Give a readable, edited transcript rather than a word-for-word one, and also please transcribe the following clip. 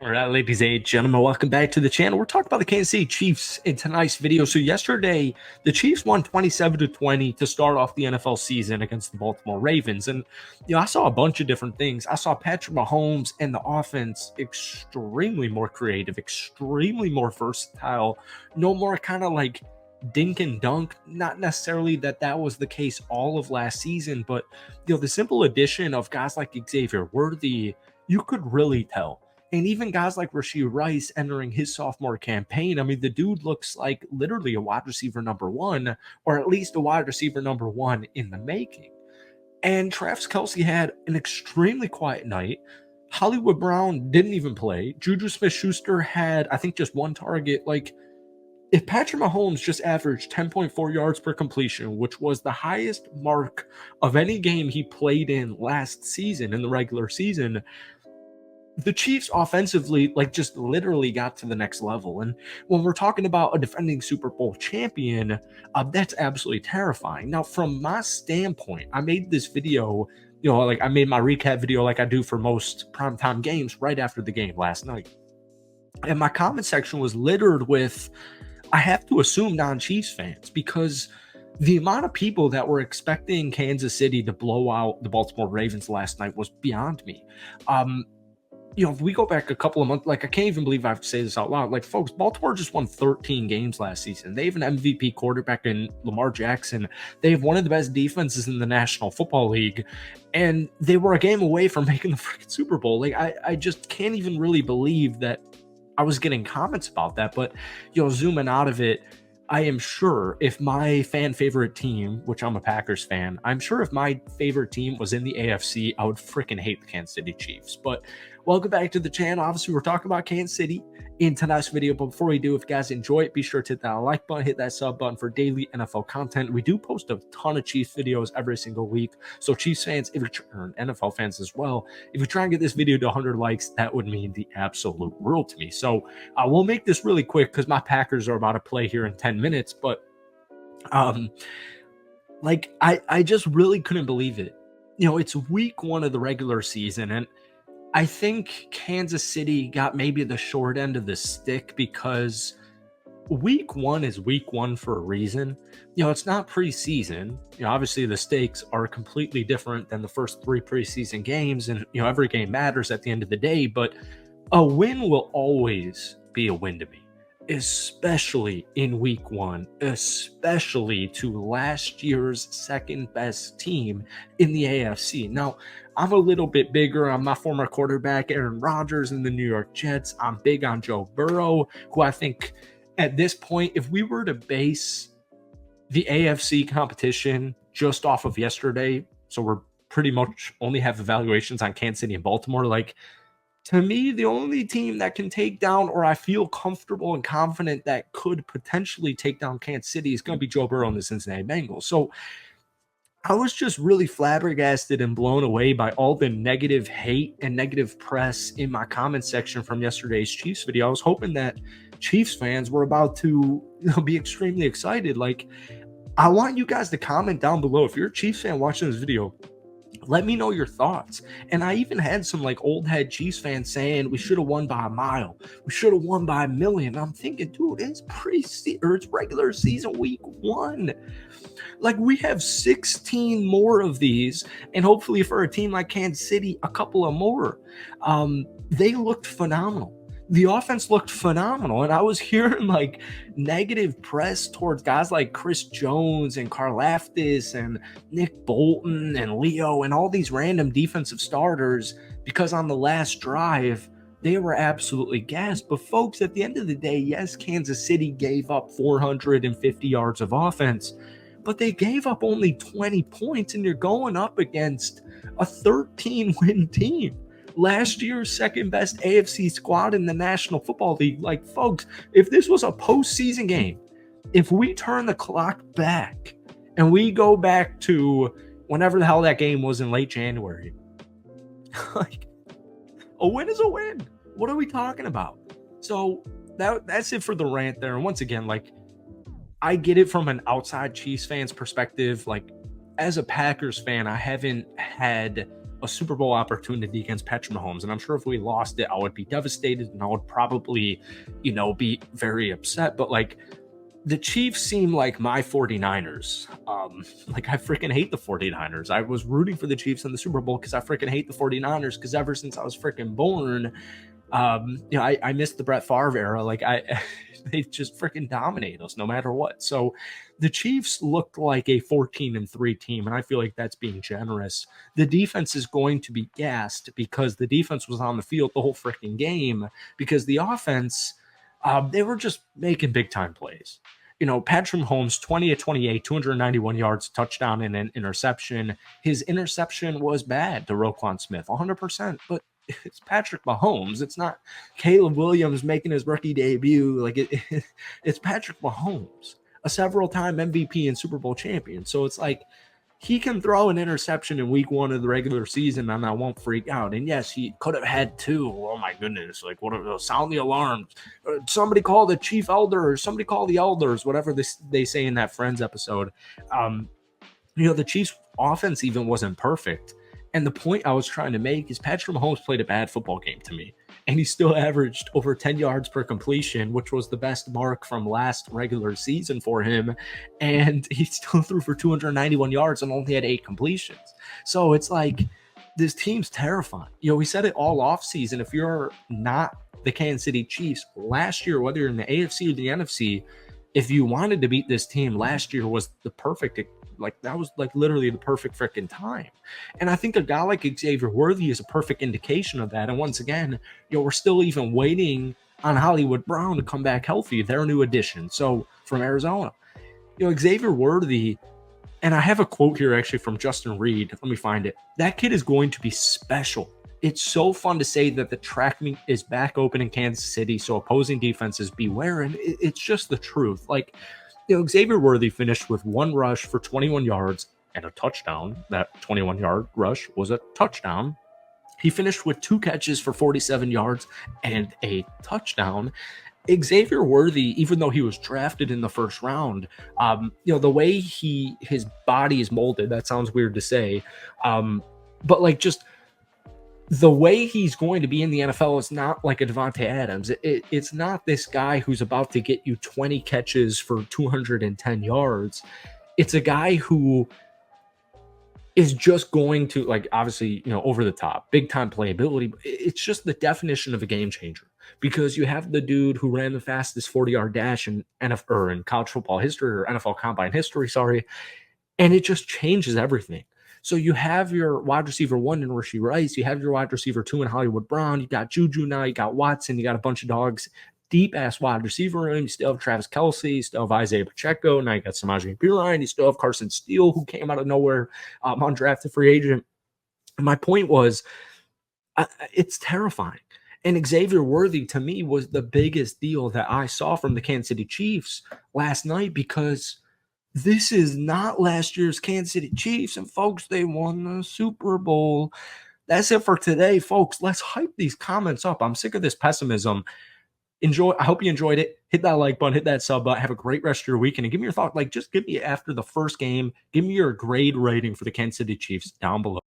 All right, ladies and gentlemen, welcome back to the channel. We're talking about the Kansas City Chiefs in tonight's video. So yesterday, the Chiefs won 27-20 to start off the NFL season against the Baltimore Ravens. And, I saw a bunch of different things. I saw Patrick Mahomes and the offense extremely more creative, extremely more versatile, no more kind of like dink and dunk. Not necessarily that was the case all of last season, but, the simple addition of guys like Xavier Worthy, you could really tell. And even guys like Rashee Rice entering his sophomore campaign, I mean, the dude looks like literally a wide receiver number one, or at least a wide receiver number one in the making. And Travis Kelce had an extremely quiet night. Hollywood Brown didn't even play. Juju Smith-Schuster had, I think, just one target. Like, if Patrick Mahomes just averaged 10.4 yards per completion, which was the highest mark of any game he played in last season in the regular season, the Chiefs offensively, like, just literally got to the next level. And when we're talking about a defending Super Bowl champion, that's absolutely terrifying. Now, from my standpoint, I made this video, like I made my recap video like I do for most primetime games right after the game last night. And my comment section was littered with, I have to assume, non-Chiefs fans, because the amount of people that were expecting Kansas City to blow out the Baltimore Ravens last night was beyond me. If we go back a couple of months, like, I can't even believe I have to say this out loud. Like, folks, Baltimore just won 13 games last season. They have an MVP quarterback in Lamar Jackson. They have one of the best defenses in the National Football League. And they were a game away from making the freaking Super Bowl. Like, I just can't even really believe that I was getting comments about that. But, zooming out of it, I am sure if my fan favorite team, which I'm a Packers fan, I'm sure if my favorite team was in the AFC, I would freaking hate the Kansas City Chiefs. But welcome back to the channel. Obviously, we're talking about Kansas City in tonight's video. But before we do, if you guys enjoy it, be sure to hit that like button, hit that sub button for daily NFL content. We do post a ton of Chiefs videos every single week. So Chiefs fans, if you're NFL fans as well, if you try and get this video to 100 likes, that would mean the absolute world to me. So we'll make this really quick because my Packers are about to play here in 10 minutes. But I just really couldn't believe it. It's week one of the regular season, and I think Kansas City got maybe the short end of the stick because week one is week one for a reason. It's not preseason. Obviously the stakes are completely different than the first three preseason games, and every game matters at the end of the day, but a win will always be a win to me, especially in week one, especially to last year's second best team in the AFC. Now, I'm a little bit bigger on my former quarterback, Aaron Rodgers, and the New York Jets. I'm big on Joe Burrow, who I think at this point, if we were to base the AFC competition just off of yesterday, so we're pretty much only have evaluations on Kansas City and Baltimore, like, to me, the only team that can take down, or I feel comfortable and confident that could potentially take down Kansas City, is going to be Joe Burrow and the Cincinnati Bengals. So I was just really flabbergasted and blown away by all the negative hate and negative press in my comment section from yesterday's Chiefs video. I was hoping that Chiefs fans were about to be extremely excited. Like, I want you guys to comment down below. If you're a Chiefs fan watching this video, let me know your thoughts. And I even had some like old head Chiefs fans saying we should have won by a mile. We should have won by a million. I'm thinking, dude, it's it's regular season week one. Like, we have 16 more of these, and hopefully for a team like Kansas City, a couple of more. They looked phenomenal. The offense looked phenomenal, and I was hearing like negative press towards guys like Chris Jones and Karlaftis and Nick Bolton and Leo and all these random defensive starters because on the last drive they were absolutely gassed. But folks, at the end of the day, yes, Kansas City gave up 450 yards of offense, but they gave up only 20 points, and you're going up against a 13-win team. Last year's second best AFC squad in the National Football League. Like, folks, if this was a postseason game, if we turn the clock back and we go back to whenever the hell that game was in late January, like, a win is a win. What are we talking about? So that's it for the rant there. And once again, like, I get it from an outside Chiefs fan's perspective. Like, as a Packers fan, I haven't had a Super Bowl opportunity against Patrick Mahomes. And I'm sure if we lost it, I would be devastated and I would probably, be very upset. But like, the Chiefs seem like my 49ers. Like, I freaking hate the 49ers. I was rooting for the Chiefs in the Super Bowl because I freaking hate the 49ers because ever since I was freaking born, I missed the Brett Favre era. Like, they just freaking dominate us no matter what. So the Chiefs looked like a 14-3 team, and I feel like that's being generous. The defense is going to be gassed because the defense was on the field the whole freaking game because the offense, they were just making big time plays. Patrick Mahomes, 20 of 28, 291 yards, touchdown, and an interception. His interception was bad to Roquan Smith, 100%. But it's Patrick Mahomes. It's not Caleb Williams making his rookie debut. Like, it's Patrick Mahomes, a several-time MVP and Super Bowl champion. So it's like he can throw an interception in week 1 of the regular season and I won't freak out. And yes, he could have had 2. Oh my goodness. Like, what are sound the alarms? Somebody call the chief elder or somebody call the elders, whatever they say in that Friends episode. The Chiefs offense even wasn't perfect. And the point I was trying to make is Patrick Mahomes played a bad football game to me. And he still averaged over 10 yards per completion, which was the best mark from last regular season for him. And he still threw for 291 yards and only had 8 completions. So it's like, this team's terrifying. We said it all offseason. If you're not the Kansas City Chiefs last year, whether you're in the AFC or the NFC, if you wanted to beat this team, last year was the perfect, like, that was like literally the perfect freaking time. And I think a guy like Xavier Worthy is a perfect indication of that. And once again, we're still even waiting on Hollywood Brown to come back healthy, their new addition. So from Arizona, Xavier Worthy, and I have a quote here actually from Justin Reed. Let me find it. That kid is going to be special. It's so fun to say that the track meet is back open in Kansas City, so opposing defenses beware. And it's just the truth. Like, Xavier Worthy finished with 1 rush for 21 yards and a touchdown. That 21-yard rush was a touchdown. He finished with 2 catches for 47 yards and a touchdown. Xavier Worthy, even though he was drafted in the first round, the way his body is molded, that sounds weird to say, but like, just the way he's going to be in the NFL is not like a Devontae Adams. It's not this guy who's about to get you 20 catches for 210 yards. It's a guy who is just going to, like, obviously, over the top, big time playability. But it's just the definition of a game changer because you have the dude who ran the fastest 40-yard dash in NFL or in college football history or NFL combine history, sorry. And it just changes everything. So you have your wide receiver 1 in Rashee Rice. You have your wide receiver 2 in Hollywood Brown. You got Juju now. You got Watson. You got a bunch of dogs. Deep-ass wide receiver room. You still have Travis Kelce. You still have Isaiah Pacheco. Now you got Samaje Perine. You still have Carson Steele, who came out of nowhere, undrafted free agent. And my point was, it's terrifying. And Xavier Worthy, to me, was the biggest deal that I saw from the Kansas City Chiefs last night because this is not last year's Kansas City Chiefs. And, folks, they won the Super Bowl. That's it for today, folks. Let's hype these comments up. I'm sick of this pessimism. I hope you enjoyed it. Hit that like button, hit that sub button. Have a great rest of your weekend. And give me your thought. Like, just give me, after the first game, give me your grade rating for the Kansas City Chiefs down below.